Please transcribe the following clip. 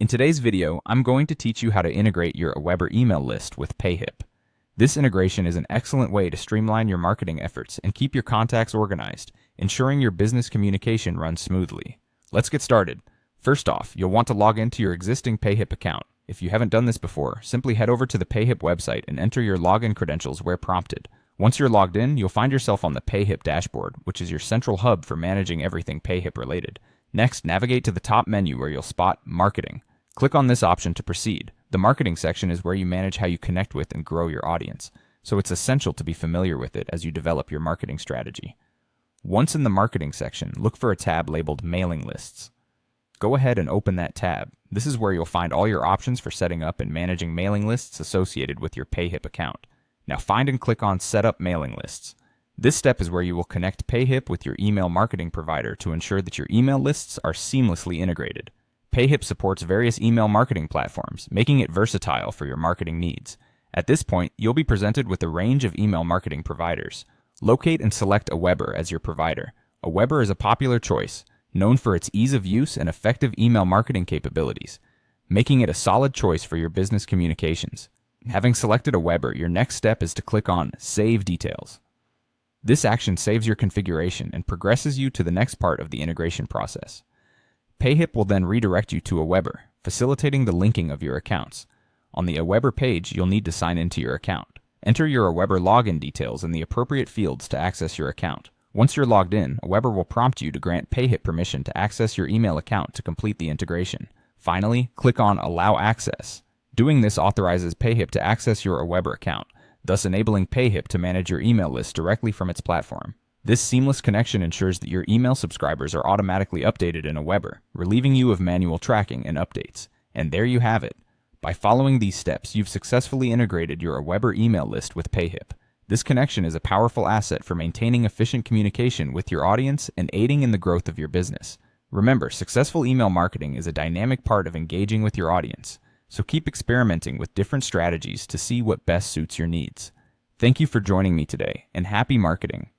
In today's video, I'm going to teach you how to integrate your AWeber email list with Payhip. This integration is an excellent way to streamline your marketing efforts and keep your contacts organized, ensuring your business communication runs smoothly. Let's get started. First off, you'll want to log into your existing Payhip account. If you haven't done this before, simply head over to the Payhip website and enter your login credentials where prompted. Once you're logged in, you'll find yourself on the Payhip dashboard, which is your central hub for managing everything Payhip related. Next, navigate to the top menu where you'll spot Marketing. Click on this option to proceed. The marketing section is where you manage how you connect with and grow your audience, so it's essential to be familiar with it as you develop your marketing strategy. Once in the marketing section, look for a tab labeled Mailing Lists. Go ahead and open that tab. This is where you'll find all your options for setting up and managing mailing lists associated with your Payhip account. Now find and click on Set Up Mailing Lists. This step is where you will connect Payhip with your email marketing provider to ensure that your email lists are seamlessly integrated. Payhip supports various email marketing platforms, making it versatile for your marketing needs. At this point, you'll be presented with a range of email marketing providers. Locate and select AWeber as your provider. AWeber is a popular choice, known for its ease of use and effective email marketing capabilities, making it a solid choice for your business communications. Having selected AWeber, your next step is to click on Save Details. This action saves your configuration and progresses you to the next part of the integration process. Payhip will then redirect you to AWeber, facilitating the linking of your accounts. On the AWeber page, you'll need to sign into your account. Enter your AWeber login details in the appropriate fields to access your account. Once you're logged in, AWeber will prompt you to grant Payhip permission to access your email account to complete the integration. Finally, click on Allow Access. Doing this authorizes Payhip to access your AWeber account, thus enabling Payhip to manage your email list directly from its platform. This seamless connection ensures that your email subscribers are automatically updated in AWeber, relieving you of manual tracking and updates. And there you have it. By following these steps, you've successfully integrated your AWeber email list with Payhip. This connection is a powerful asset for maintaining efficient communication with your audience and aiding in the growth of your business. Remember, successful email marketing is a dynamic part of engaging with your audience, so keep experimenting with different strategies to see what best suits your needs. Thank you for joining me today, and happy marketing!